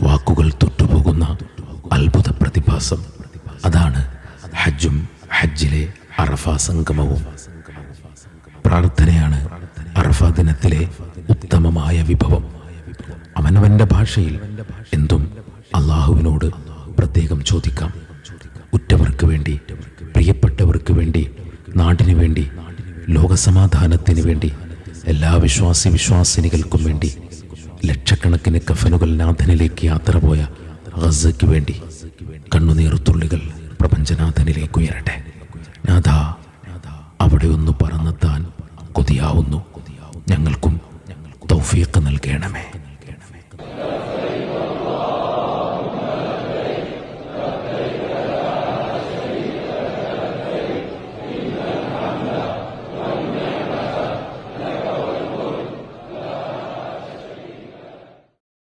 വാക്കുകൾ തൊട്ടുപോകുന്ന അത്ഭുത പ്രതിഭാസം. അതാണ് ഹജ്ജും ഹജ്ജിലെ അറഫ സംഗമവും. പ്രാർത്ഥനയാണ് അറഫ ദിനത്തിലെ ഉത്തമമായ വിഭവം. അവനവൻ്റെ ഭാഷയിൽ എന്തും അള്ളാഹുവിനോട് പ്രത്യേകം ചോദിക്കാം. ഉറ്റവർക്ക് വേണ്ടി, പ്രിയപ്പെട്ടവർക്ക് വേണ്ടി, നാടിനു വേണ്ടി, ലോകസമാധാനത്തിന് വേണ്ടി, എല്ലാ വിശ്വാസിനികൾക്കും വേണ്ടി, ലക്ഷക്കണക്കിന് കഫനുകൾ നാഥനിലേക്ക് യാത്ര പോയ ഗസയ്ക്ക് വേണ്ടി കണ്ണുനീർത്തുള്ളികൾ പ്രപഞ്ചനാഥനിലേക്ക് ഉയരട്ടെ. നാഥ, അവിടെ ഒന്ന് പറന്നെത്താൻ കൊതിയാവുന്നു. ഞങ്ങൾക്കും തൗഫീഖ് നൽകണമേ.